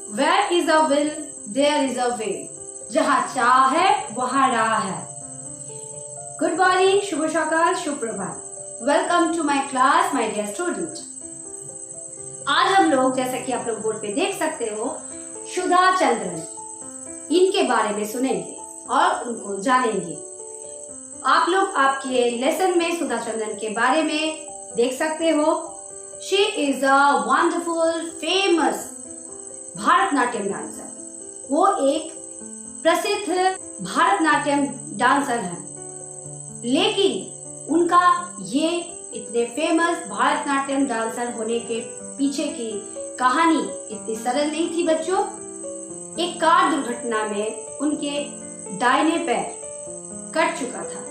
Where is a will, there is a way. जहाँ चाह है वहाँ राह है. Good morning, शुभ सकाल, सुप्रभात. Welcome to my class, my dear student. आज हम लोग, जैसा कि आप लोग बोर्ड पे देख सकते हो, सुधा चंद्रन इनके बारे में सुनेंगे और उनको जानेंगे. आप लोग आपके लेसन में सुधा चंद्रन के बारे में देख सकते हो. She is a wonderful, famous Bharatanatyam dancer. वो एक प्रसिद्ध भारतनाट्यम डांसर है, लेकिन उनका ये इतने फेमस भारतनाट्यम डांसर होने के पीछे की कहानी इतनी सरल नहीं थी बच्चों. एक कार दुर्घटना में उनके दाहिने पैर कट चुका था.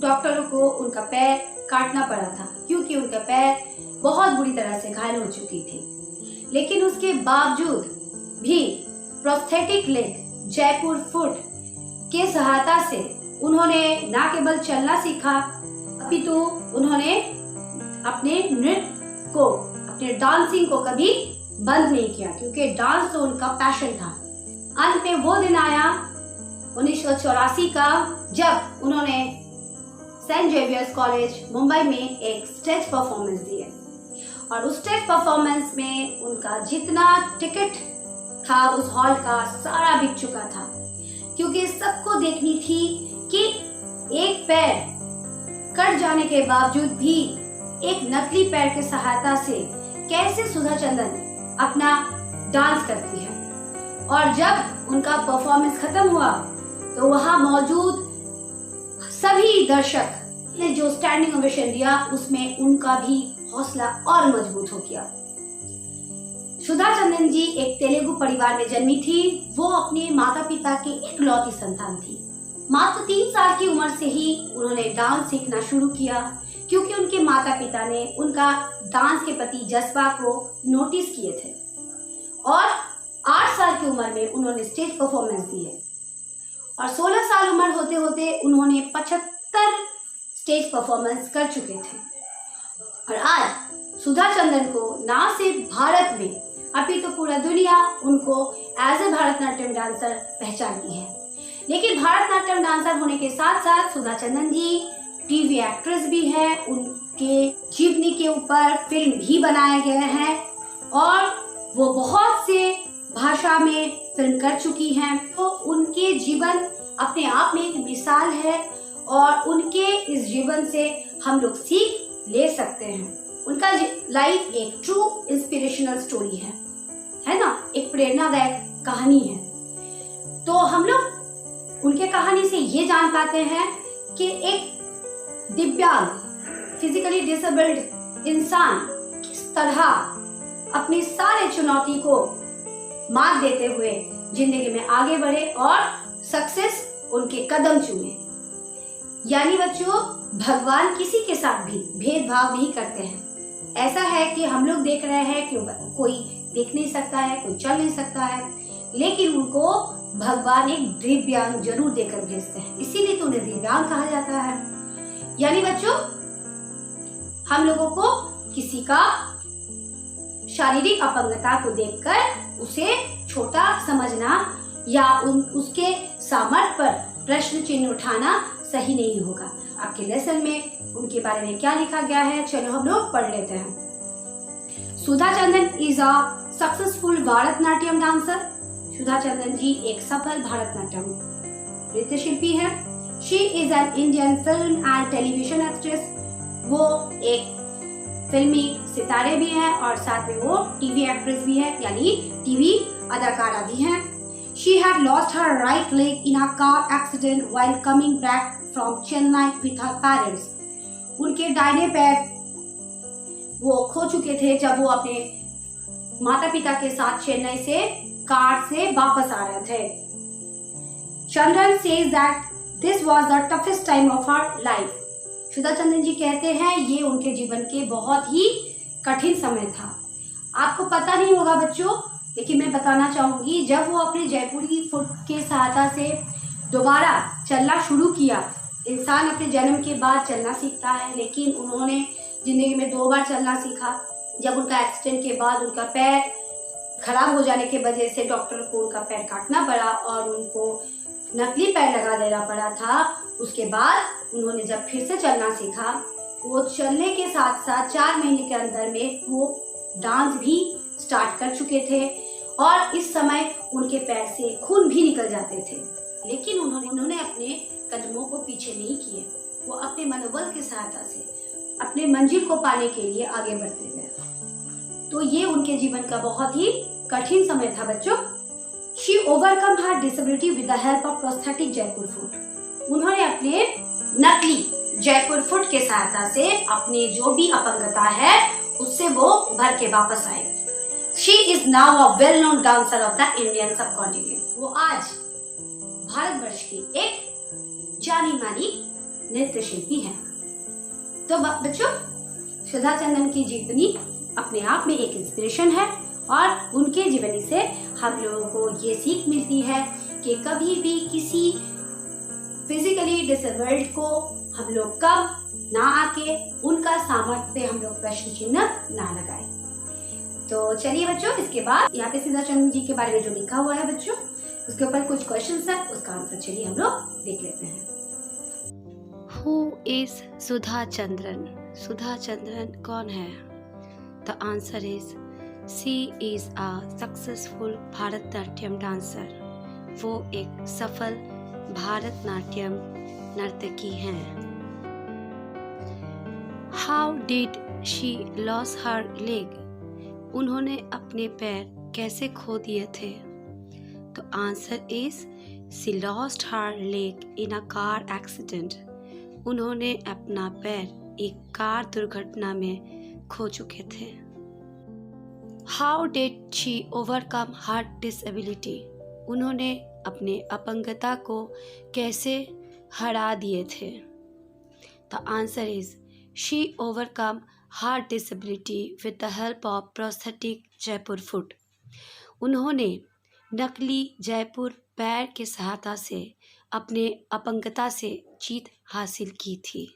डॉक्टरों को उनका पैर काटना पड़ा था क्योंकि उनका पैर बहुत बुरी तरह से घायल हो चुकी थी. लेकिन उसके बावजूद भी प्रोस्थेटिक लेग जयपुर फुट के सहायता से उन्होंने न केवल चलना सीखा, अपितु उन्होंने अपने नृत्य को, अपने डांसिंग को कभी बंद नहीं किया, क्योंकि डांस तो उनका पैशन था. अंत में वो दिन आया 1984 का, जब उन्होंने सेंट जेवियर्स कॉलेज मुंबई में एक स्टेज परफॉर्मेंस दी है. और उस स्टेज परफॉर्मेंस में उनका जितना टिकट था उस हॉल का सारा बिक चुका था, क्योंकि सबको देखनी थी कि एक पैर कट जाने के बावजूद भी एक नकली पैर के सहायता से कैसे सुधा चंद्रन अपना डांस करती है. और जब उनका परफॉर्मेंस खत्म हुआ तो वहां मौजूद सभी दर्शक ने जो स्टैंडिंग ओवेशन दिया, उसमें उनका भी हौसला और मजबूत हो गया. सुधा चंद्रन जी एक तेलुगु परिवार में जन्मी थी. वो अपने माता पिता के इकलौती संतान थी. मात्र 3 साल की उम्र से ही उन्होंने डांस सीखना शुरू किया, क्योंकि उनके माता पिता ने उनका डांस के प्रति जज्बा को नोटिस किए थे. और 8 साल की उम्र में उन्होंने स्टेज परफॉर्मेंस दी है. और 16 साल उम्र होते होते उन्होंने 75 स्टेज परफॉर्मेंस कर चुके थे. और आज सुधा चंद्रन को ना सिर्फ भारत में अपितु तो पूरा दुनिया उनको एज ए भारतनाट्यम डांसर पहचानती है. लेकिन भारतनाट्यम डांसर होने के साथ साथ सुधा चंद्रन जी टीवी एक्ट्रेस भी है. उनके जीवनी के ऊपर फिल्म भी बनाए गए हैं और वो बहुत से भाषा में फिल्म कर चुकी हैं. तो उनके जीवन अपने आप में एक मिसाल है और उनके इस जीवन से हम लोग सीख ले सकते हैं. उनका लाइफ एक ट्रू इंस्पिरेशनल स्टोरी है ना, एक प्रेरणादायक कहानी है. तो हम लोग उनके कहानी से ये जान पाते हैं कि एक दिव्यांग, फिजिकली डिसेबल्ड इंसान किस तरह अपनी सारे चुनौती को मात देते हुए जिंदगी में आगे बढ़े और सक्सेस उनके कदम चूमे. यानी बच्चों, भगवान किसी के साथ भी भेदभाव नहीं करते हैं. ऐसा है कि हम लोग देख रहे हैं कि कोई देख नहीं सकता है, कोई चल नहीं सकता है, लेकिन उनको भगवान एक दिव्यांग जरूर देकर भेजते हैं. इसीलिए तो उन्हें दिव्यांग कहा जाता है. यानी बच्चों, हम लोगों को किसी का शारीरिक अपंगता को देखकर उसे छोटा समझना या उसके सामर्थ्य पर प्रश्न चिन्ह उठाना सही नहीं होगा. आपके लेसन में उनके बारे में क्या लिखा गया है, चलो हम लोग पढ़ लेते हैं. Sudha Chandran is a successful Bharatanatyam dancer. Sudha Chandran ji एक सफल भारतनाट्यम नृत्य शिल्पी है. She is an Indian film and television actress. वो एक फिल्मी सितारे भी हैं और साथ में वो टीवी एक्ट्रेस भी है, यानी टीवी अदाकारा भी हैं. She had lost her right leg in a car accident while coming back from Chennai with her parents. उनके दाहिने पैर वो खो चुके थे जब वो अपने माता पिता के साथ चेन्नई से कार से वापस आ रहे थे. Chandran says that this was the toughest time of her life. सुधा चंद्रन जी कहते हैं ये उनके जीवन के बहुत ही कठिन समय था. आपको पता नहीं होगा बच्चों, लेकिन मैं बताना चाहूंगी, जब वो अपने जयपुरी फुट के सहायता से दोबारा चलना शुरू किया. इंसान अपने जन्म के बाद चलना सीखता है, लेकिन उन्होंने जिंदगी में 2 बार चलना सीखा. जब उनका एक्सीडेंट के बाद उनका पैर खराब हो जाने की वजह से डॉक्टर को उनका पैर काटना पड़ा और उनको नकली पैर लगा देना पड़ा था। उसके बाद उन्होंने जब फिर से चलना सीखा, वो चलने के साथ साथ 4 महीने के अंदर में वो डांस भी स्टार्ट कर चुके थे और इस समय उनके पैर से खून भी निकल जाते थे। लेकिन उन्होंने अपने कदमों को पीछे नहीं किए। वो अपने मनोबल की सहायता से अपने मंजिल को पाने के लिए आगे बढ़ते गए। तो ये उनके जीवन का बहुत ही कठिन समय था बच्चों। She overcome her disability with the help of prosthetic Jaipur foot. उन्होंने अपने नकली जयपुर फुट के सहायता से अपने जो भी अपंगता है उससे वो उभर के वापस आए। She is now a well-known dancer of the Indian subcontinent। वो आज भारतवर्ष की एक जानी मानी नृत्य शिल्पी है। तो बच्चों, सुधा चंद्रन की जीवनी अपने आप में एक इंस्पिरेशन है और उनके जीवनी से हम लोगों को ये सीख मिलती है कि कभी भी किसी फिजिकली डिसेबल्ड को हम लोग कम ना आके उनका सामर्थ्य पे हम लोग प्रश्न चिन्ह ना लगाए। तो चलिए बच्चों, इसके बाद यहाँ पे सुधा चंद्रन जी के बारे में जो लिखा हुआ है बच्चों, उसके ऊपर कुछ क्वेश्चंस है, उसका आंसर चलिए हम लोग देख लेते हैं। Who is Sudha Chandran? सुधा चंद्रन कौन है? The answer is she is a successful Bharatanatyam dancer. वो एक सफल भारतनाट्यम नर्तकी हैं। How did she lose her leg? उन्होंने अपने पैर कैसे खो दिए थे? तो answer is she lost her leg in a car accident। उन्होंने अपना पैर एक कार दुर्घटना में खो चुके थे। How did she overcome her disability? उन्होंने अपने अपंगता को कैसे हरा दिए थे? The answer is she overcome her disability with the help of prosthetic Jaipur foot। उन्होंने नकली जयपुर पैर के सहायता से अपने अपंगता से जीत हासिल की थी।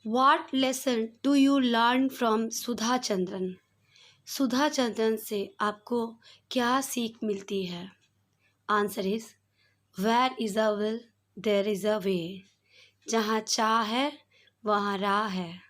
What lesson do you learn from Sudha Chandran? Sudha Chandran से आपको क्या सीख मिलती है? Answer is Where is a will, there is a way। जहाँ चाह है वहाँ राह है।